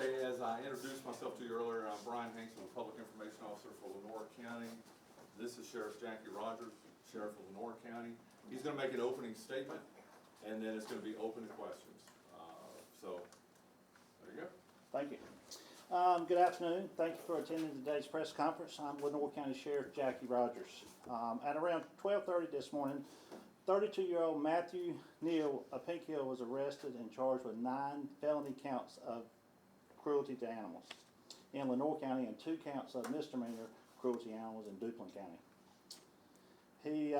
Okay, as I introduced myself to you earlier, I'm Brian Hanks, I'm a Public Information Officer for Lenoir County. This is Sheriff Jackie Rogers, Sheriff of Lenoir County. He's going to make an opening statement, and then it's going to be open to questions. So, there you go. Thank you. Good afternoon. Thank you for attending today's press conference. I'm Lenoir County Sheriff Jackie Rogers. At around 12:30 this morning, 32-year-old Matthew Neal of Pink Hill was arrested and charged with 9 felony counts of cruelty to animals in Lenoir County and 2 counts of misdemeanor cruelty to animals in Duplin County.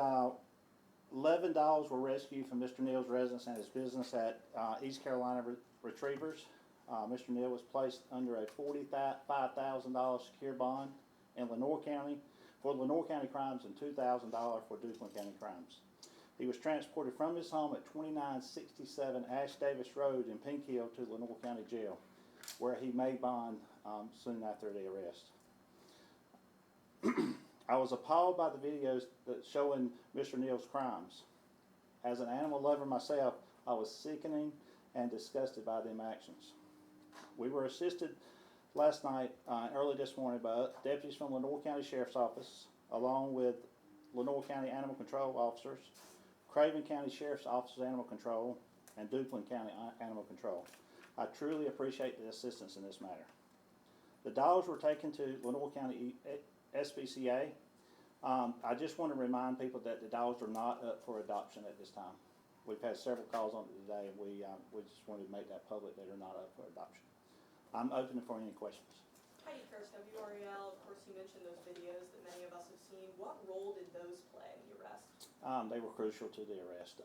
11 dogs were rescued from Mr. Neal's residence and his business at East Carolina Retrievers. Mr. Neal was placed under a $45,000 secure bond in Lenoir County for Lenoir County crimes and $2,000 for Duplin County crimes. He was transported from his home at 2967 Ash Davis Road in Pink Hill to Lenoir County Jail, where he made bond soon after the arrest. I was appalled by the videos that showing Mr. Neal's crimes. As an animal lover myself, I was sickening and disgusted by them actions. We were assisted last night, early this morning, by deputies from Lenoir County Sheriff's Office, along with Lenoir County Animal Control officers, Craven County Sheriff's Office of Animal Control, and Duplin County Animal Control. I truly appreciate the assistance in this matter. The dogs were taken to Lenoir County SPCA. I just want to remind people that the dogs are not up for adoption at this time. We've had several calls on it today, and we just wanted to make that public that they're not up for adoption. I'm open for any questions. Heidi Kirst, WREL, of course you mentioned those videos that many of us have seen. What role did those play in the arrest? They were crucial to the arrest.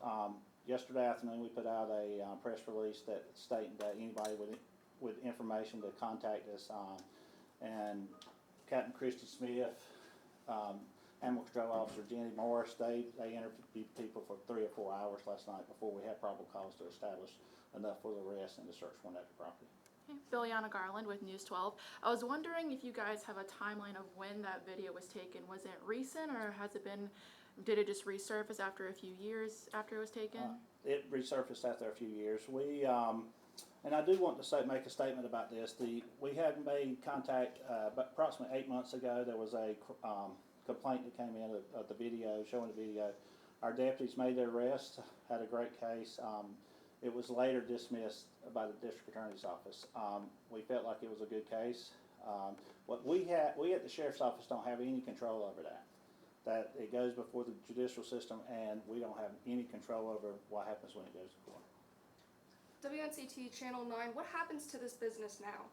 Yesterday afternoon we put out a press release that stating that anybody with information to contact us, and Captain Christy Smith, Animal Control Officer Jenny Morris, they interviewed people for 3 or 4 hours last night before we had probable cause to establish enough for the arrest and the search warrant at the property. Okay. Billiana Garland with News 12. I was wondering if you guys have a timeline of when that video was taken. Was it recent, or did it just resurface after a few years after it was taken? It resurfaced after a few years. And I do want to make a statement about this. We had made contact approximately 8 months ago. There was a complaint that came in of the video, showing the video. Our deputies made their arrest, had a great case. It was later dismissed by the district attorney's office. We felt like it was a good case. What we at the sheriff's office don't have any control over that. That it goes before the judicial system, and we don't have any control over what happens when it goes to court. WCTI Channel 9, what happens to this business now?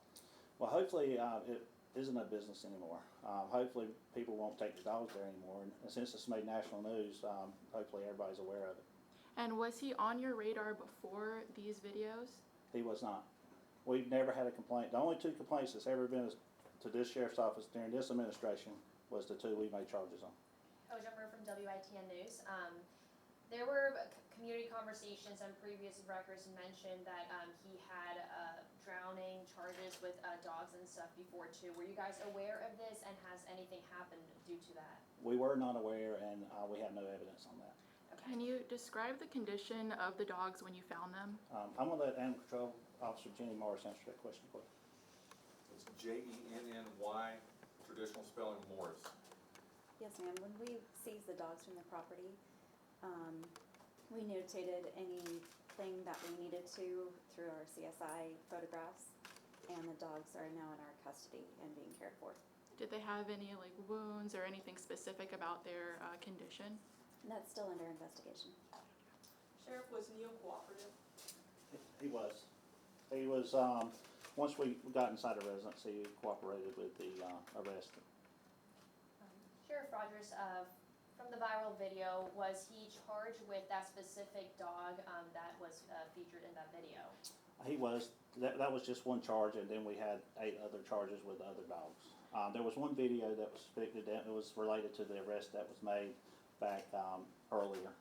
Well, hopefully it isn't a business anymore. Hopefully people won't take the dogs there anymore. And since it's made national news, hopefully everybody's aware of it. And was he on your radar before these videos? He was not. We've never had a complaint. The only 2 complaints that's ever been to this sheriff's office during this administration was the 2 we made charges on. Jumper from WITN News. There were community conversations and previous records mentioned that he had drowning charges with dogs and stuff before too. Were you guys aware of this, and has anything happened due to that? We were not aware, and we have no evidence on that. Okay. Can you describe the condition of the dogs when you found them? I'm going to let Animal Control Officer Jenny Morris answer that question for you. It's Jenny, traditional spelling Morris. Yes, ma'am. When we seized the dogs from the property, we notated anything that we needed to through our CSI photographs, and the dogs are now in our custody and being cared for. Did they have any wounds or anything specific about their condition? And that's still under investigation. Sheriff, was Neal cooperative? He was. He was, once we got inside the residence, he cooperated with the arrest. Sheriff Rogers, from the viral video, was he charged with that specific dog that was featured in that video? He was. That was just one charge, and then we had 8 other charges with other dogs. There was one video that was depicted that it was related to the arrest that was made back earlier,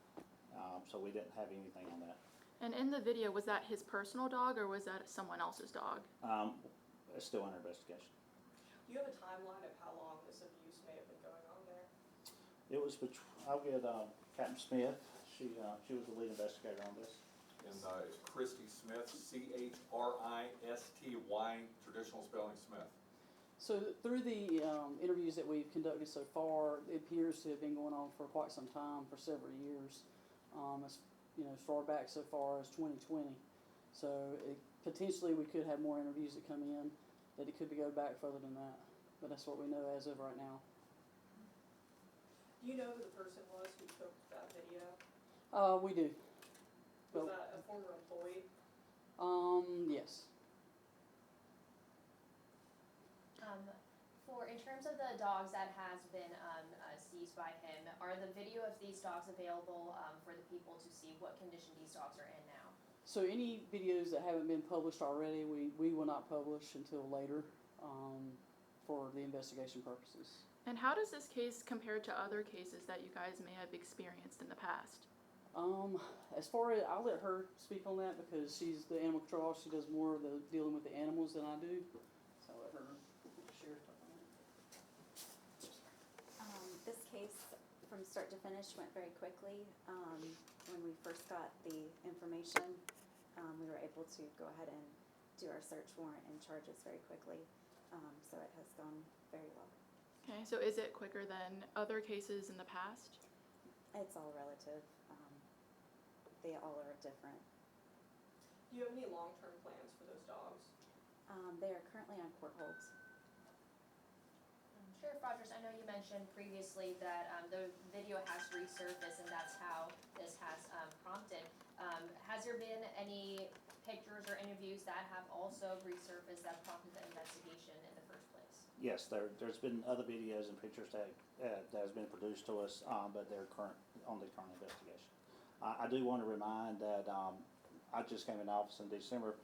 so we didn't have anything on that. And in the video, was that his personal dog, or was that someone else's dog? It's still under investigation. Do you have a timeline of how long this abuse may have been going on there? It was. I'll get Captain Smith. She was the lead investigator on this. and it's Christy Smith, Christy, traditional spelling Smith. So through the interviews that we've conducted so far, it appears to have been going on for quite some time, for several years, as far back so far as 2020. So potentially we could have more interviews that come in, that it could go back further than that. But that's what we know as of right now. Do you know who the person was who took that video? We do. Was that a former employee? Yes. In terms of the dogs that has been seized by him, are the video of these dogs available for the people to see what condition these dogs are in now? So any videos that haven't been published already, we will not publish until later for the investigation purposes. And how does this case compare to other cases that you guys may have experienced in the past? As far as, I'll let her speak on that because she's the animal control officer. She does more of the dealing with the animals than I do. So I'll let her share stuff on that. This case, from start to finish, went very quickly. When we first got the information, we were able to go ahead and do our search warrant and charges very quickly. So it has gone very well. Okay, so is it quicker than other cases in the past? It's all relative. They all are different. Do you have any long-term plans for those dogs? They are currently on court holds. Sheriff Rogers, I know you mentioned previously that the video has resurfaced and that's how this has prompted. Has there been any pictures or interviews that have also resurfaced that prompted the investigation in the first place? Yes, there's been other videos and pictures that has been produced to us, but they're on the current investigation. I do want to remind that I just came in office in December.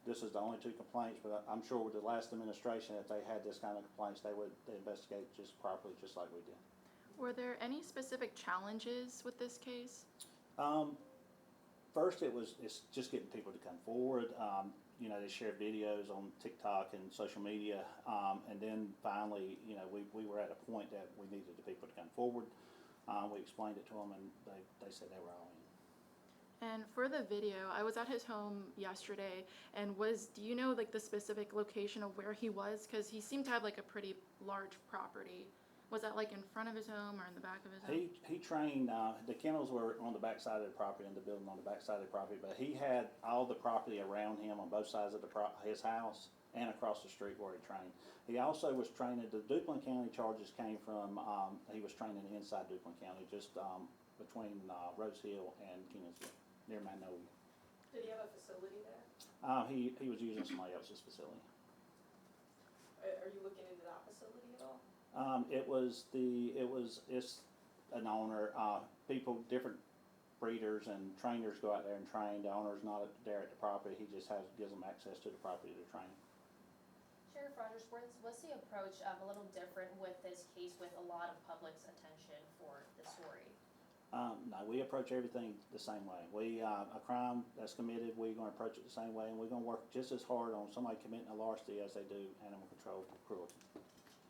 This is the only 2 complaints, but I'm sure with the last administration, if they had this kind of complaints, they would investigate just properly, just like we did. Were there any specific challenges with this case? First, it's just getting people to come forward. They share videos on TikTok and social media, and then finally, we were at a point that we needed the people to come forward. We explained it to them, and they said they were all in. And for the video, I was at his home yesterday, and do you know the specific location of where he was? Because he seemed to have a pretty large property. Was that in front of his home or in the back of his home? He trained, the kennels were on the back side of the property and the building on the back side of the property, but he had all the property around him on both sides of his house and across the street where he trained. He also was training, the Duplin County charges came from, he was training inside Duplin County, just between Rose Hill and Kingsville, near Magnolia. Did he have a facility there? He was using somebody else's facility. Are you looking into that facility at all? It's an owner, different breeders and trainers go out there and train. The owner's not there at the property, he just gives them access to the property to train. Sheriff Rogers, was the approach a little different with this case with a lot of public's attention for the story? No, we approach everything the same way. A crime that's committed, we're gonna approach it the same way, and we're gonna work just as hard on somebody committing a larceny as they do animal control cruelty.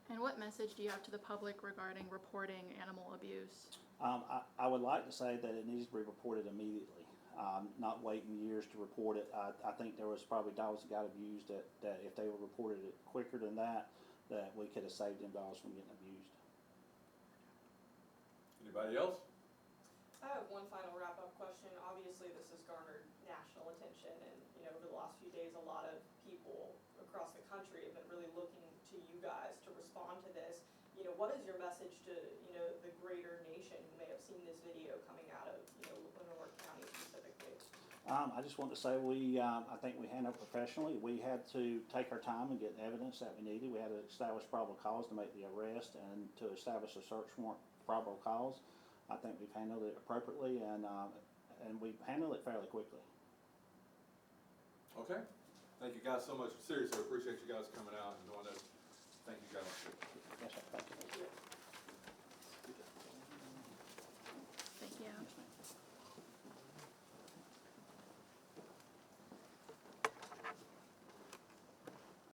And what message do you have to the public regarding reporting animal abuse? I would like to say that it needs to be reported immediately, not waiting years to report it. I think there was probably dogs that got abused that if they were reported it quicker than that we could have saved them dogs from getting abused. Anybody else? I have one final wrap-up question. Obviously, this has garnered national attention, and over the last few days, a lot of people across the country have been really looking to you guys to respond to this. What is your message to the greater nation who may have seen this video coming out of Lenoir County specifically? I just want to say I think we handled it professionally. We had to take our time and get evidence that we needed. We had to establish probable cause to make the arrest and to establish a search warrant for probable cause. I think we've handled it appropriately and we've handled it fairly quickly. Okay. Thank you guys so much. Seriously, I appreciate you guys coming out and doing this. Thank you guys.